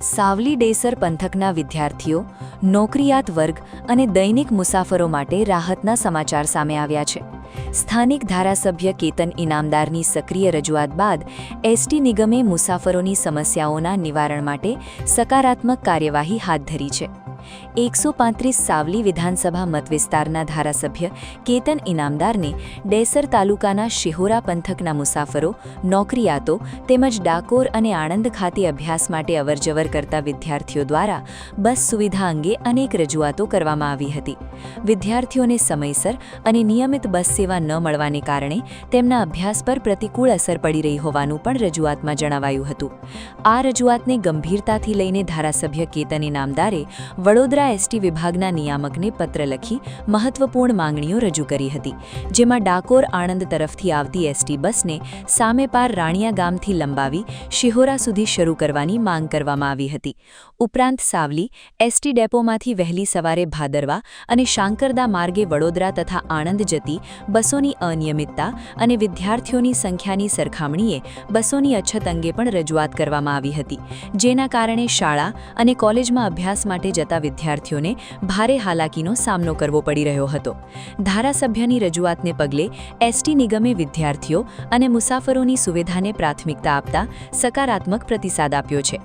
સાવલી ડેસર પંથકના વિદ્યાર્થીઓ, નોકરિયાત વર્ગ અને દૈનિક મુસાફરો માટે રાહતના સમાચાર સામે આવ્યા છે. સ્થાનિક ધારાસભ્ય કેતન ઇનામદારની સક્રિય રજૂઆત બાદ એસટી નિગમે મુસાફરોની સમસ્યાઓના નિવારણ માટે સકારાત્મક કાર્યવાહી હાથ ધરી છે. 135 સાવલી વિધાનસભા મતવિસ્તારના ધારાસભ્ય કેતન ઇનામદારને ડેસર તાલુકાના શિહોરા પંથકના મુસાફરો, નોકરિયાતો તેમજ ડાકોર અને આણંદ ખાતે અભ્યાસ માટે અવરજવર કરતા વિદ્યાર્થીઓ દ્વારા બસ સુવિધા અંગે અનેક રજૂઆતો કરવામાં આવી હતી. વિદ્યાર્થીઓને સમયસર અને નિયમિત બસ સેવા ન મળવાને કારણે તેમના અભ્યાસ પર પ્રતિકૂળ અસર પડી રહી હોવાનું પણ રજૂઆતમાં જણાવાયું હતું. આ રજૂઆતને ગંભીરતાથી લઈને ધારાસભ્ય કેતન ઇનામદારે વડોદરા એસટી વિભાગના નિયામકને પત્ર લખી મહત્વપૂર્ણ માંગણીઓ રજૂ કરી હતી, જેમાં ડાકોર આણંદ તરફથી આવતી એસટી બસને સામે પાર રાણિયા ગામથી લંબાવી શિહોરા સુધી શરૂ કરવાની માંગ કરવામાં આવી હતી. ઉપરાંત સાવલી એસટી ડેપોમાંથી વહેલી સવારે ભાદરવા અને શાંકરદા માર્ગે વડોદરા તથા આણંદ જતી બસોની અનિયમિતતા અને વિદ્યાર્થીઓની સંખ્યાની સરખામણીએ બસોની અછત અંગે પણ રજૂઆત કરવામાં આવી હતી, જેના કારણે શાળા અને કોલેજમાં અભ્યાસ માટે જતા વિદ્યાર્થીઓને ભારે હાલાકીનો સામનો કરવો પડી રહ્યો હતો. ધારાસભ્યની રજૂઆતને પગલે એસટી નિગમે વિદ્યાર્થીઓ અને મુસાફરોની સુવિધાને પ્રાથમિકતા આપતા સકારાત્મક પ્રતિસાદ આપ્યો છે.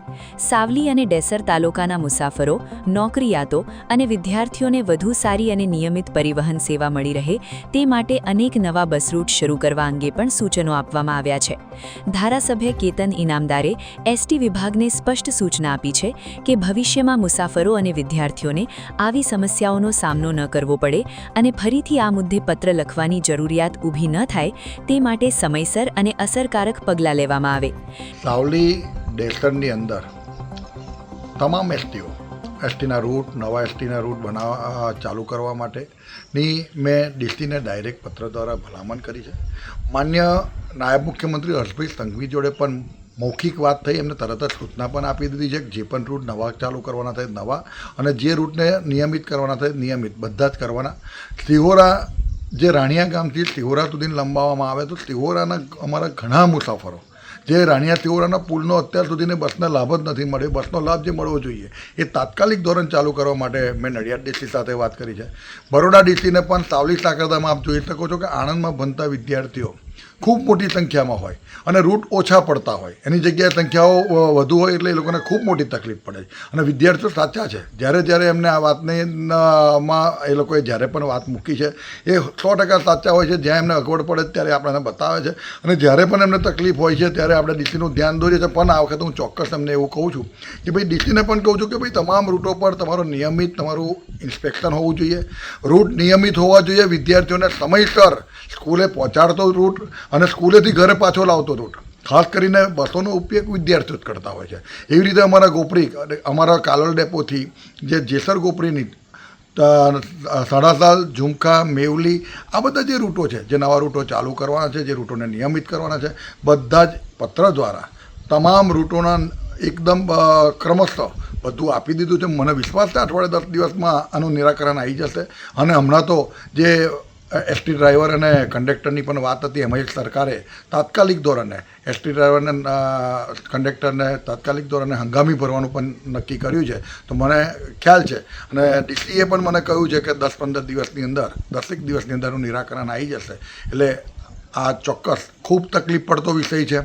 સાવલી અને ડેસર તાલુકાના મુસાફરો, નોકરિયાતો અને વિદ્યાર્થીઓને વધુ સારી અને નિયમિત પરિવહન સેવા મળી રહે તે માટે અનેક નવા બસ રૂટ શરૂ કરવા અંગે પણ સૂચનો આપવામાં આવ્યા છે. ધારાસભ્ય કેતન ઇનામદારે એસટી વિભાગને સ્પષ્ટ સૂચના આપી છે કે ભવિષ્યમાં મુસાફરો અને વિદ્યાર્થીઓને આવી સમસ્યાઓનો સામનો ન કરવો પડે અને ફરીથી આ મુદ્દે પત્ર લખવાની જરૂરિયાત ઊભી ન થાય તે માટે સમયસર અને અસરકારક પગલાં લેવામાં આવે. સાવલી ડેસરની અંદર તમામ એસટીના રૂટ, નવા એસટીના રૂટ ચાલુ કરવા માટેની મેં ડીસીને ડાયરેક્ટ પત્ર દ્વારા ભલામણ કરી છે. માન્ય નાયબ મુખ્યમંત્રી હર્ષભાઈ સંઘવી જોડે પણ મૌખિક વાત થઈ, એમને તરત જ સૂચના પણ આપી દીધી છે કે જે પણ રૂટ નવા ચાલુ કરવાના થાય નવા અને જે રૂટને નિયમિત કરવાના થાય નિયમિત બધા જ કરવાના. શિહોરા જે રાણિયા ગામથી શિહોરા સુધી લંબાવવામાં આવે તો શિહોરાના અમારા ઘણા મુસાફરો જે રાણિયા શિહોરાના પુલનો અત્યાર સુધીને બસનો લાભ જ નથી મળ્યો, બસનો લાભ જે મળવો જોઈએ એ તાત્કાલિક ધોરણ ચાલુ કરવા માટે મેં નડિયાદ ડીસી સાથે વાત કરી છે. બરોડા ડીસીને પણ સાવલી સાકરદામાં આપ જોઈ શકો છો કે આણંદમાં ભણતા વિદ્યાર્થીઓ ખૂબ મોટી સંખ્યામાં હોય અને રૂટ ઓછા પડતા હોય, એની જગ્યાએ સંખ્યાઓ વધુ હોય એટલે એ લોકોને ખૂબ મોટી તકલીફ પડે છે. અને વિદ્યાર્થીઓ સાચા છે, જ્યારે એમને આ વાતમાં એ લોકોએ જ્યારે પણ વાત મૂકી છે એ 100% સાચા હોય છે. જ્યાં એમને અગવડ પડે ત્યારે આપણને બતાવે છે અને જ્યારે પણ એમને તકલીફ હોય છે ત્યારે આપણે ડીસીનું ધ્યાન દોરીએ છીએ. પણ આ વખતે હું ચોક્કસ એમને એવું કહું છું કે ભાઈ ડીસીને પણ કહું છું કે ભાઈ તમામ રૂટો પર તમારું ઇન્સ્પેક્શન હોવું જોઈએ, રૂટ નિયમિત હોવા જોઈએ, વિદ્યાર્થીઓને સમયસર સ્કૂલે પહોંચાડતો રૂટ અને સ્કૂલેથી ઘરે પાછો લાવતો રૂટ. ખાસ કરીને બસોનો ઉપયોગ વિદ્યાર્થીઓ જ કરતા હોય છે. એવી રીતે અમારા ગોપરી, અમારા કાલોલ ડેપોથી જે જેસર ગોપરીની સડાસાલ, ઝુમખા, મેવલી આ બધા જે રૂટો છે, જે નવા રૂટો ચાલુ કરવાના છે, જે રૂટોને નિયમિત કરવાના છે, બધા જ પત્ર દ્વારા તમામ રૂટોના એકદમ ક્રમશઃ બધું આપી દીધું છે. મને વિશ્વાસ છે અઠવાડિયે 10 દિવસમાં આનું નિરાકરણ આવી જશે. અને હમણાં તો જે એસટી ડ્રાઈવર અને કંડક્ટરની પણ વાત હતી, એમાં એક સરકારે તાત્કાલિક ધોરણે એસટી ડ્રાઈવરને કંડક્ટરને તાત્કાલિક ધોરણે હંગામી ભરવાનું પણ નક્કી કર્યું છે. તો મને ખ્યાલ છે અને ડીસીએ પણ મને કહ્યું છે કે 10-15 દિવસની અંદર 10 દિવસની અંદર નિરાકરણ આવી જશે. એટલે આ ચોક્કસ ખૂબ તકલીફ પડતો વિષય છે.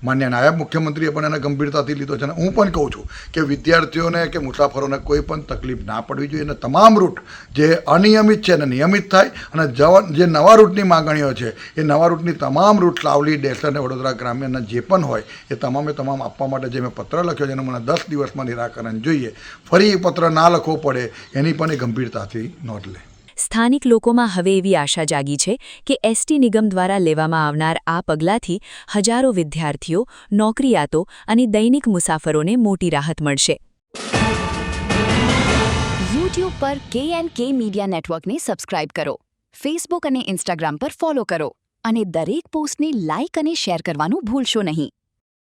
માન્ય નાયબ મુખ્યમંત્રીએ પણ એને ગંભીરતાથી લીધો છે અને હું પણ કહું છું કે વિદ્યાર્થીઓને કે મુસાફરોને કોઈ પણ તકલીફ ના પડવી જોઈએ અને તમામ રૂટ જે અનિયમિત છે એને નિયમિત થાય અને જે નવા રૂટની માગણીઓ છે એ નવા રૂટની તમામ રૂટ સાવલી, ડેસર અને વડોદરા ગ્રામ્યના જે પણ હોય એ તમામે તમામ આપવા માટે જે મેં પત્ર લખ્યો છે એનું મને 10 દિવસમાં નિરાકરણ જોઈએ. ફરી એ પત્ર ના લખવો પડે એની પણ એ ગંભીરતાથી નોંધ લે. સ્થાનિક લોકોમાં હવે એવી આશા જાગી છે કે એસટી નિગમ દ્વારા લેવામાં આવનાર આ પગલાંથી હજારો વિદ્યાર્થીઓ, નોકરિયાતો અને દૈનિક મુસાફરોને મોટી રાહત મળશે. YouTube પર KNK મીડિયા નેટવર્કને સબસ્ક્રાઇબ કરો, Facebook અને Instagram પર ફોલો કરો અને દરેક પોસ્ટને લાઇક અને શેર કરવાનું ભૂલશો નહીં.